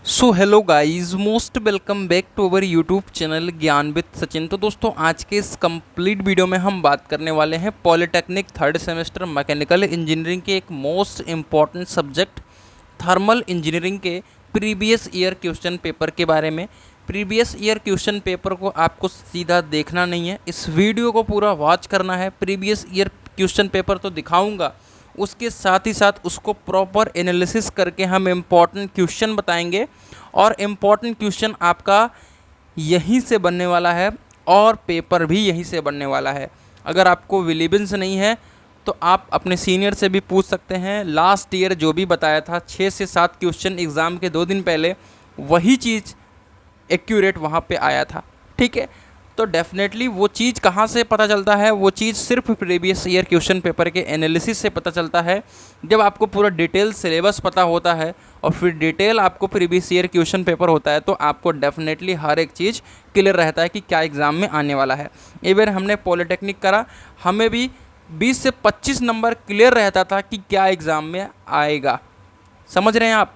So hello guys, most welcome back to our YouTube channel Gyan with Sachin. तो दोस्तों, आज के इस कंप्लीट वीडियो में हम बात करने वाले हैं polytechnic third semester mechanical engineering के एक most important subject thermal engineering के प्रीवियस ईयर क्वेश्चन पेपर के बारे में। प्रीवियस ईयर क्वेश्चन पेपर को आपको सीधा देखना नहीं है, इस वीडियो को पूरा वॉच करना है। प्रीवियस ईयर क्वेश्चन पेपर तो दिखाऊंगा, उसके साथ ही साथ उसको प्रॉपर एनालिसिस करके हम इम्पॉर्टेंट क्वेश्चन बताएंगे और इम्पॉर्टेंट क्वेश्चन आपका यहीं से बनने वाला है और पेपर भी यहीं से बनने वाला है। अगर आपको विलिबेंस नहीं है तो आप अपने सीनियर से भी पूछ सकते हैं। लास्ट ईयर जो भी बताया था 6 से 7 क्वेश्चन एग्ज़ाम के 2 दिन पहले, वही चीज़ एक्यूरेट वहाँ पे आया था। ठीक है, तो डेफिनेटली वो चीज़ कहाँ से पता चलता है? वो चीज़ सिर्फ प्रीवियस ईयर क्वेश्चन पेपर के एनालिसिस से पता चलता है। जब आपको पूरा डिटेल सिलेबस पता होता है और फिर डिटेल आपको प्रीवियस ईयर क्वेश्चन पेपर होता है, तो आपको डेफिनेटली हर एक चीज़ क्लियर रहता है कि क्या एग्ज़ाम में आने वाला है। एक बार हमने पॉलिटेक्निक करा, हमें भी 20 से 25 नंबर क्लियर रहता था कि क्या एग्ज़ाम में आएगा। समझ रहे हैं आप?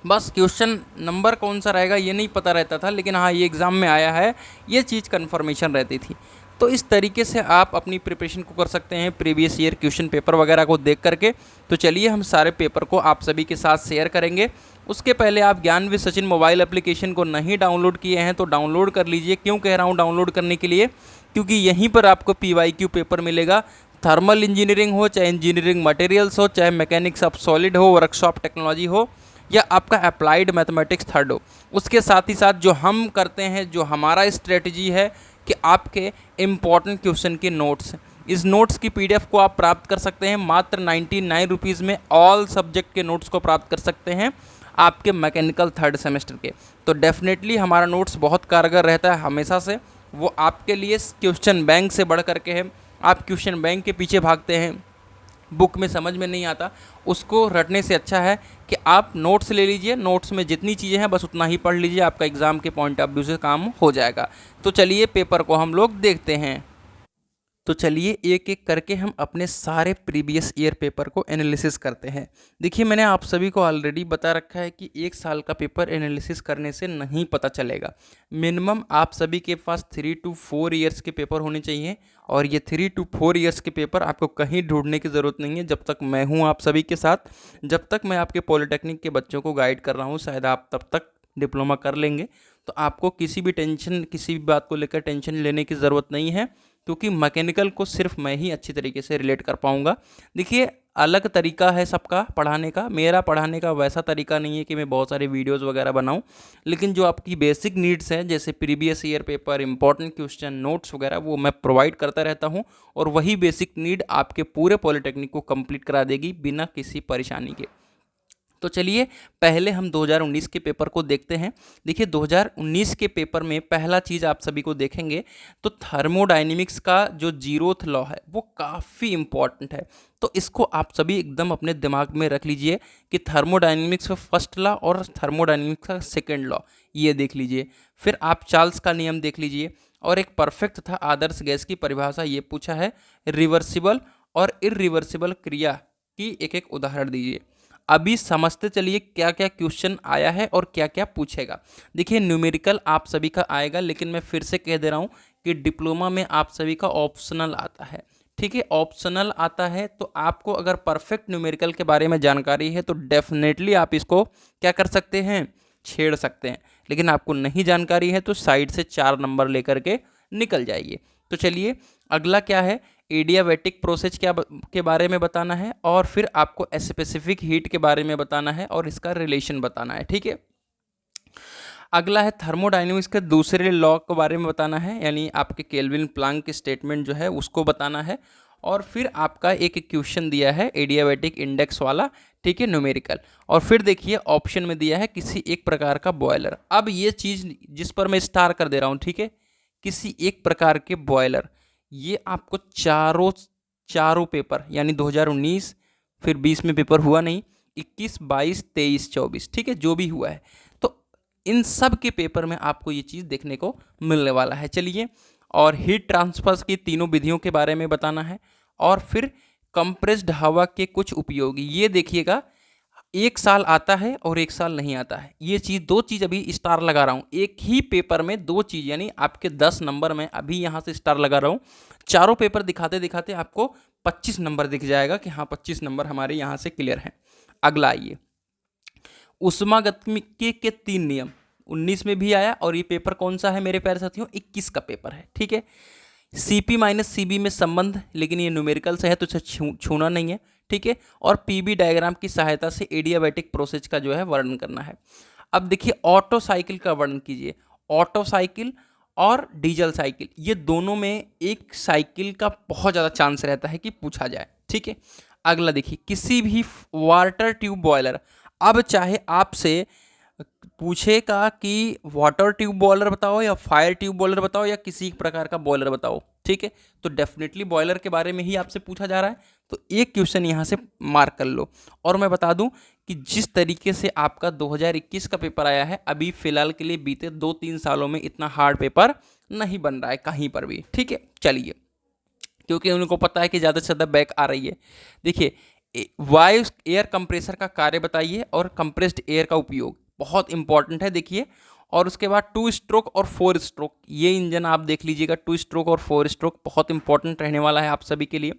बस क्वेश्चन नंबर कौन सा रहेगा ये नहीं पता रहता था, लेकिन हाँ, ये एग्ज़ाम में आया है, ये चीज़ कन्फर्मेशन रहती थी। तो इस तरीके से आप अपनी प्रिपरेशन को कर सकते हैं प्रीवियस ईयर क्वेश्चन पेपर वगैरह को देख करके। तो चलिए हम सारे पेपर को आप सभी के साथ शेयर करेंगे। उसके पहले आप ज्ञान विद सचिन मोबाइल एप्लीकेशन को नहीं डाउनलोड किए हैं तो डाउनलोड कर लीजिए। क्यों कह रहा हूँ डाउनलोड करने के लिए? क्योंकि यहीं पर आपको PYQ पेपर मिलेगा। थर्मल इंजीनियरिंग हो, चाहे इंजीनियरिंग मटेरियल्स हो, चाहे मैकेनिक्स ऑफ सॉलिड हो, वर्कशॉप टेक्नोलॉजी हो, या आपका अप्लाइड मैथमेटिक्स थर्ड हो। उसके साथ ही साथ जो हम करते हैं, जो हमारा स्ट्रेटजी है कि आपके इम्पॉर्टेंट क्वेश्चन के नोट्स, इस नोट्स की PDF को आप प्राप्त कर सकते हैं मात्र 99 रुपीज़ में। ऑल सब्जेक्ट के नोट्स को प्राप्त कर सकते हैं आपके मैकेनिकल थर्ड सेमेस्टर के। तो डेफिनेटली हमारा नोट्स बहुत कारगर रहता है हमेशा से। वो आपके लिए क्वेश्चन बैंक से बढ़ करके है। आप क्वेश्चन बैंक के पीछे भागते हैं, बुक में समझ में नहीं आता, उसको रटने से अच्छा है कि आप नोट्स ले लीजिए। नोट्स में जितनी चीज़ें हैं बस उतना ही पढ़ लीजिए, आपका एग्ज़ाम के पॉइंट ऑफ व्यू से काम हो जाएगा। तो चलिए पेपर को हम लोग देखते हैं। तो चलिए एक एक करके हम अपने सारे प्रीवियस ईयर पेपर को एनालिसिस करते हैं। देखिए, मैंने आप सभी को ऑलरेडी बता रखा है कि 1 साल का पेपर एनालिसिस करने से नहीं पता चलेगा। मिनिमम आप सभी के पास 3 to 4 ईयर्स के पेपर होने चाहिए, और ये 3 to 4 ईयर्स के पेपर आपको कहीं ढूंढने की ज़रूरत नहीं है। जब तक मैं हूँ आप सभी के साथ, जब तक मैं आपके पॉलिटेक्निक के बच्चों को गाइड कर रहा हूँ, शायद आप तब तक डिप्लोमा कर लेंगे। तो आपको किसी भी बात को लेकर टेंशन लेने की ज़रूरत नहीं है, क्योंकि मैकेनिकल को सिर्फ मैं ही अच्छी तरीके से रिलेट कर पाऊँगा। देखिए, अलग तरीका है सबका पढ़ाने का। मेरा पढ़ाने का वैसा तरीका नहीं है कि मैं बहुत सारे वीडियोस वगैरह बनाऊं, लेकिन जो आपकी बेसिक नीड्स हैं, जैसे previous year paper, important question, notes वगैरह, वो मैं प्रोवाइड करता रहता हूं, और वही बेसिक नीड आपके पूरे पॉलिटेक्निक को कंप्लीट करा देगी बिना किसी परेशानी के। तो चलिए पहले हम 2019 के पेपर को देखते हैं। देखिए, 2019 के पेपर में पहला चीज़ आप सभी को देखेंगे तो थर्मोडायनेमिक्स का जो 0th लॉ है वो काफ़ी इम्पॉर्टेंट है। तो इसको आप सभी एकदम अपने दिमाग में रख लीजिए कि थर्मोडायनेमिक्स का फर्स्ट लॉ और थर्मोडायनेमिक्स का सेकेंड लॉ ये देख लीजिए। फिर आप चार्ल्स का नियम देख लीजिए, और एक परफेक्ट था आदर्श गैस की परिभाषा ये पूछा है। रिवर्सिबल और इरिवर्सिबल क्रिया की एक एक उदाहरण दीजिए। अभी समझते चलिए क्या क्या क्वेश्चन आया है और क्या क्या पूछेगा। देखिए, न्यूमेरिकल आप सभी का आएगा, लेकिन मैं फिर से कह दे रहा हूँ कि डिप्लोमा में आप सभी का ऑप्शनल आता है। ठीक है, ऑप्शनल आता है, तो आपको अगर परफेक्ट न्यूमेरिकल के बारे में जानकारी है तो डेफिनेटली आप इसको क्या कर सकते हैं, छेड़ सकते हैं। लेकिन आपको नहीं जानकारी है तो साइड से 4 नंबर लेकर के निकल जाइए। तो चलिए अगला क्या है, एडियाबैटिक प्रोसेस के बारे में बताना है, और फिर आपको स्पेसिफिक हीट के बारे में बताना है और इसका रिलेशन बताना है। ठीक है, अगला है थर्मोडायनेमिक्स के दूसरे लॉ के बारे में बताना है, यानी आपके केल्विन प्लांक के स्टेटमेंट जो है उसको बताना है। और फिर आपका एक क्वेश्चन दिया है एडियाबैटिक इंडेक्स वाला, ठीक है, न्यूमेरिकल। और फिर देखिए ऑप्शन में दिया है किसी एक प्रकार का बॉयलर। अब ये चीज़ जिस पर मैं स्टार कर दे रहा हूँ, ठीक है, किसी एक प्रकार के बॉयलर, ये आपको चारों पेपर, यानी 2019, फिर 20 में पेपर हुआ नहीं, 21, 22, 23, 24, ठीक है, जो भी हुआ है, तो इन सब के पेपर में आपको ये चीज़ देखने को मिलने वाला है। चलिए, और हीट ट्रांसफर की तीनों विधियों के बारे में बताना है, और फिर कंप्रेस्ड हवा के कुछ उपयोगी, ये देखिएगा एक साल आता है और एक साल नहीं आता है, ये चीज़, दो चीज़ अभी स्टार लगा रहा हूँ एक ही पेपर में, दो चीज़, यानी आपके 10 नंबर में अभी यहाँ से स्टार लगा रहा हूँ। चारों पेपर दिखाते दिखाते आपको 25 नंबर दिख जाएगा कि हाँ 25 नंबर हमारे यहाँ से क्लियर हैं। अगला आइए, ऊष्मागतिकी के 3 नियम 19 में भी आया, और ये पेपर कौन सा है मेरे प्यारे साथियों, 21 का पेपर है। ठीक है, सीपी माइनस सीबी में संबंध, लेकिन ये न्यूमेरिकल से है तो इसे छूना नहीं है। ठीक है, और पीबी डायग्राम की सहायता से एडियाबैटिक प्रोसेस का जो है वर्णन करना है। अब देखिए ऑटो साइकिल का वर्णन कीजिए। ऑटो साइकिल और डीजल साइकिल, ये दोनों में एक साइकिल का बहुत ज़्यादा चांस रहता है कि पूछा जाए। ठीक है, अगला देखिए, किसी भी वाटर ट्यूब बॉयलर, अब चाहे आपसे पूछेगा कि वाटर ट्यूब बॉयलर बताओ या फायर ट्यूब बॉयलर बताओ या किसी प्रकार का बॉयलर बताओ, ठीक है, तो डेफिनेटली बॉयलर के बारे में ही आपसे पूछा जा रहा है, तो एक क्वेश्चन यहाँ से मार्क कर लो। और मैं बता दूं कि जिस तरीके से आपका 2021 का पेपर आया है, अभी फिलहाल के लिए बीते 2-3 सालों में इतना हार्ड पेपर नहीं बन रहा है कहीं पर भी। ठीक है, चलिए, क्योंकि उनको पता है कि ज़्यादा से ज़्यादा बैक आ रही है। देखिए, वायु एयर कंप्रेसर का कार्य बताइए और कंप्रेस्ड एयर का उपयोग, बहुत इंपॉर्टेंट है। देखिए, और उसके बाद 2 स्ट्रोक और 4 स्ट्रोक, ये इंजन आप देख लीजिएगा, 2 स्ट्रोक और 4 स्ट्रोक बहुत इंपॉर्टेंट रहने वाला है आप सभी के लिए।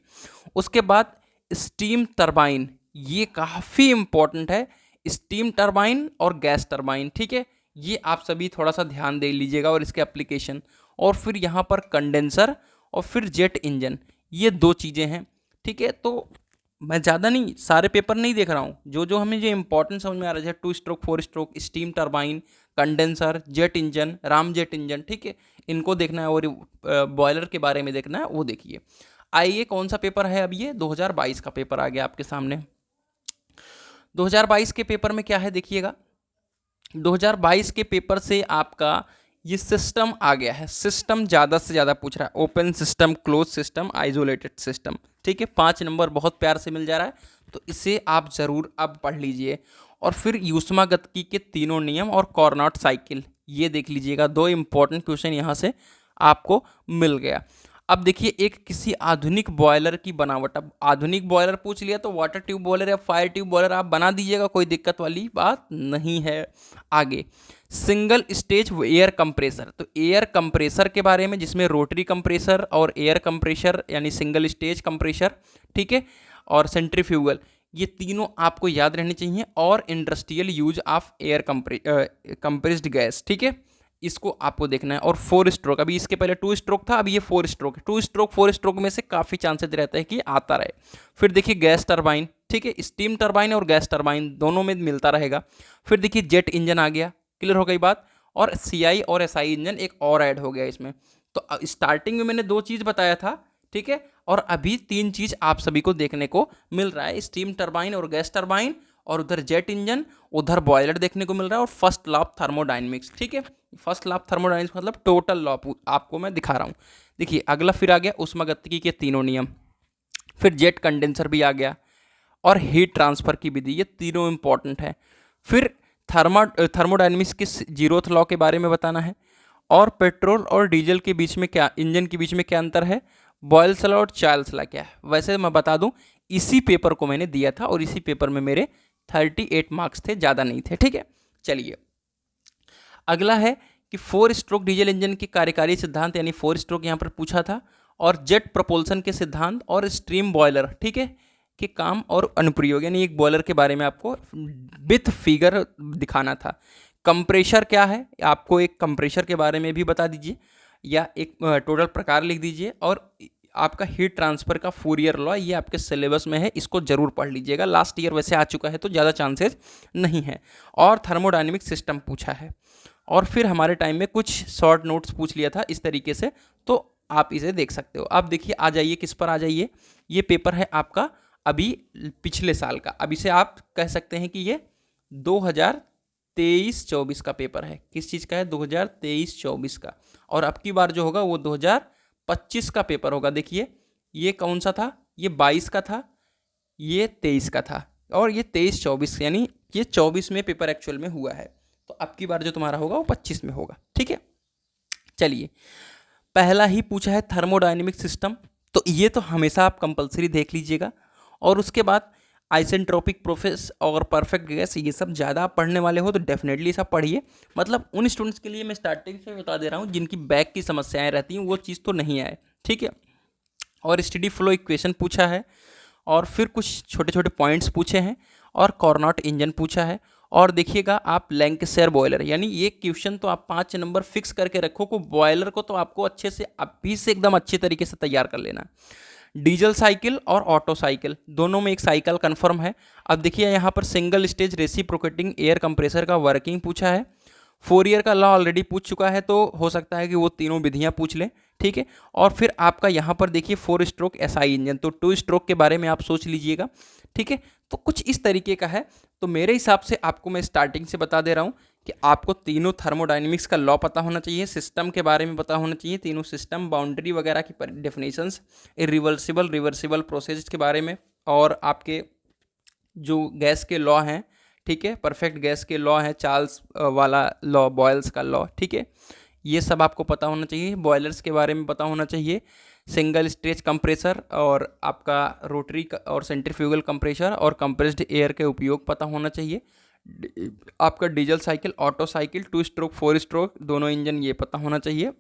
उसके बाद स्टीम टरबाइन, ये काफ़ी इंपॉर्टेंट है, स्टीम टरबाइन और गैस टरबाइन। ठीक है, ये आप सभी थोड़ा सा ध्यान दे लीजिएगा और इसके एप्लीकेशन। और फिर यहाँ पर कंडेंसर और फिर जेट इंजन, ये दो चीज़ें हैं। ठीक है, तो मैं ज़्यादा नहीं, सारे पेपर नहीं देख रहा हूँ, जो जो हमें जो इंपॉर्टेंट समझ में आ रहा है, 2 stroke 4 stroke, steam turbine, condenser, jet engine, Ram jet engine, ठीक है, इनको देखना है। और बॉयलर के बारे में देखना है, वो देखिए। आइए, कौन सा पेपर है अब, ये 2022 का पेपर आ गया आपके सामने। 2022 के पेपर में क्या है देखिएगा, 2022 के पेपर से आपका ये सिस्टम आ गया है। सिस्टम ज़्यादा से ज़्यादा पूछ रहा है, open system, close system, isolated system. ठीक है, 5 नंबर बहुत प्यार से मिल जा रहा है, तो इसे आप ज़रूर अब पढ़ लीजिए। और फिर ऊष्मागतिकी के तीनों नियम और कॉर्नॉट साइकिल, ये देख लीजिएगा, 2 इंपॉर्टेंट क्वेश्चन यहाँ से आपको मिल गया। अब देखिए, एक किसी आधुनिक बॉयलर की बनावट, अब आधुनिक बॉयलर पूछ लिया तो वाटर ट्यूब बॉयलर या फायर ट्यूब बॉयलर आप बना दीजिएगा, कोई दिक्कत वाली बात नहीं है। आगे, सिंगल स्टेज एयर कंप्रेसर, तो एयर कंप्रेसर के बारे में, जिसमें रोटरी कंप्रेसर और एयर कंप्रेसर यानी सिंगल स्टेज कंप्रेसर, ठीक है, और सेंट्रीफ्यूगल, ये तीनों आपको याद रहने चाहिए। और industrial use of air compressed gas, ठीक है, इसको आपको देखना है। और 4 स्ट्रोक, अभी इसके पहले 2 स्ट्रोक था, अभी ये 4 स्ट्रोक है। 2 स्ट्रोक 4 स्ट्रोक में से काफ़ी चांसेस रहता है कि आता रहे। फिर देखिए गैस टरबाइन, ठीक है, स्टीम टरबाइन और गैस टरबाइन दोनों में मिलता रहेगा। फिर देखिए जेट इंजन आ गया, क्लियर हो गई बात। और सीआई और एसआई इंजन एक और ऐड हो गया इसमें। तो स्टार्टिंग में मैंने 2 चीज़ बताया था, ठीक है, और अभी 3 चीज़ आप सभी को देखने को मिल रहा है, स्टीम टरबाइन और गैस टरबाइन, और उधर जेट इंजन, उधर बॉयलर देखने को मिल रहा है, और फर्स्ट लॉ ऑफ थर्मोडाइनमिक्स। ठीक है, फर्स्ट लॉ ऑफ थर्मोडाइनमिक्स मतलब टोटल लॉ आपको मैं दिखा रहा हूँ। देखिए, अगला फिर आ गया ऊष्मागतिकी के तीनों नियम, फिर जेट कंडेंसर भी आ गया, और हीट ट्रांसफर की विधि, ये तीनों इंपॉर्टेंट है। फिर थर्मोडाइनमिक्स के जीरोथ लॉ के बारे में बताना है। और पेट्रोल और डीजल के बीच में क्या, इंजन के बीच में क्या अंतर है, बॉयल्स लॉ और चार्ल्स लॉ क्या है। वैसे मैं बता दूं, इसी पेपर को मैंने दिया था और इसी पेपर में मेरे 38 मार्क्स थे, ज़्यादा नहीं थे। ठीक है, चलिए, अगला है कि 4 स्ट्रोक डीजल इंजन के कार्यकारी सिद्धांत, यानी 4 स्ट्रोक यहाँ पर पूछा था, और जेट प्रपोल्सन के सिद्धांत, और स्ट्रीम बॉयलर, ठीक है, के काम और अनुप्रयोग, यानी एक बॉयलर के बारे में आपको विथ फिगर दिखाना था। कंप्रेशर क्या है, आपको एक कंप्रेशर के बारे में भी बता दीजिए, या एक टोटल प्रकार लिख दीजिए। और आपका हीट ट्रांसफर का फूरियर लॉ, ये आपके सिलेबस में है, इसको जरूर पढ़ लीजिएगा, लास्ट ईयर वैसे आ चुका है तो ज़्यादा चांसेस नहीं है। और थर्मोडायनेमिक सिस्टम पूछा है। और फिर हमारे टाइम में कुछ शॉर्ट नोट्स पूछ लिया था इस तरीके से, तो आप इसे देख सकते हो। आप देखिए, आ जाइए, किस पर आ जाइए, ये पेपर है आपका अभी पिछले साल का। अब इसे आप कह सकते हैं कि ये 2023-24 का पेपर है। किस चीज़ का है, 2023-24 का। और अब की बार जो होगा वो 2025 का पेपर होगा। देखिए, ये कौन सा था, ये 22 का था, ये 23 का था, और ये 23-24, यानी ये 24 में पेपर एक्चुअल में हुआ है। तो अब की बार जो तुम्हारा होगा वो 25 में होगा। ठीक है, चलिए, पहला ही पूछा है थर्मोडायनेमिक सिस्टम, तो ये तो हमेशा आप कंपलसरी देख लीजिएगा। और उसके बाद आइसेंट्रोपिक प्रोसेस और परफेक्ट गैस, ये सब ज़्यादा आप पढ़ने वाले हो तो डेफिनेटली सब पढ़िए। मतलब उन स्टूडेंट्स के लिए मैं स्टार्टिंग से बता दे रहा हूँ जिनकी बैक की समस्याएं रहती हैं, वो चीज़ तो नहीं आए, ठीक है। और स्टेडी फ्लो इक्वेशन पूछा है, और फिर कुछ छोटे छोटे पॉइंट्स पूछे हैं, और कॉर्नॉट इंजन पूछा है। और देखिएगा आप लैंकशायर बॉयलर, यानी ये क्वेश्चन तो आप 5 नंबर फिक्स करके रखो को बॉयलर को तो आपको अच्छे से अभी से एकदम अच्छे तरीके से तैयार कर लेना है। डीजल साइकिल और ऑटो साइकिल दोनों में एक साइकिल कंफर्म है। अब देखिए यहाँ पर single stage reciprocating air compressor का वर्किंग पूछा है। फोरियर का लॉ ऑलरेडी पूछ चुका है, तो हो सकता है कि वो तीनों विधियां पूछ लें, ठीक है। और फिर आपका यहाँ पर देखिए 4 स्ट्रोक एसआई इंजन, तो 2 स्ट्रोक के बारे में आप सोच लीजिएगा, ठीक है। तो कुछ इस तरीके का है। तो मेरे हिसाब से आपको मैं स्टार्टिंग से बता दे रहा हूँ कि आपको तीनों थर्मोडाइनमिक्स का लॉ पता होना चाहिए, सिस्टम के बारे में पता होना चाहिए, तीनों सिस्टम बाउंड्री वगैरह की डेफिनेशंस, इरिवर्सिबल रिवर्सिबल प्रोसेस के बारे में, और आपके जो गैस के लॉ हैं, ठीक है, परफेक्ट गैस के लॉ हैं, चार्ल्स वाला लॉ, बॉयल्स का लॉ, ठीक है, ये सब आपको पता होना चाहिए। बॉयलर्स के बारे में पता होना चाहिए, सिंगल स्टेज कंप्रेसर और आपका रोटरी और सेंट्रीफ्यूगल कंप्रेसर और कंप्रेस्ड एयर के उपयोग पता होना चाहिए। आपका diesel cycle, auto cycle, 2 stroke 4 stroke दोनों इंजन ये पता होना चाहिए।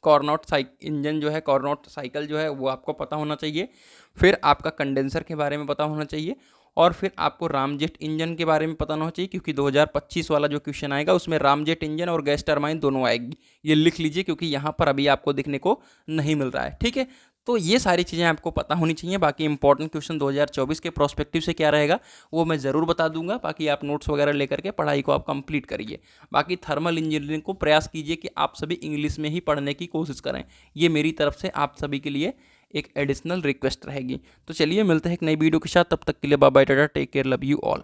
कॉर्नॉट इंजन जो है, कॉर्नॉट साइकिल जो है वो आपको पता होना चाहिए। फिर आपका कंडेंसर के बारे में पता होना चाहिए, और फिर आपको रामजेट इंजन के बारे में पता होना चाहिए, क्योंकि 2025 वाला जो क्वेश्चन आएगा उसमें रामजेट इंजन और गैस टरबाइन दोनों आएगी। ये लिख लीजिए क्योंकि यहाँ पर अभी आपको देखने को नहीं मिल रहा है, ठीक है। तो ये सारी चीज़ें आपको पता होनी चाहिए। बाकी इंपॉर्टेंट क्वेश्चन 2024 के प्रोस्पेक्टिव से क्या रहेगा वो मैं ज़रूर बता दूंगा। बाकी आप नोट्स वगैरह लेकर के पढ़ाई को आप कंप्लीट करिए। बाकी थर्मल इंजीनियरिंग को प्रयास कीजिए कि आप सभी इंग्लिश में ही पढ़ने की कोशिश करें, ये मेरी तरफ से आप सभी के लिए एक एडिशनल रिक्वेस्ट रहेगी। तो चलिए मिलते हैं एक नई वीडियो के साथ, तब तक के लिए bye bye, tata, take care, love you all.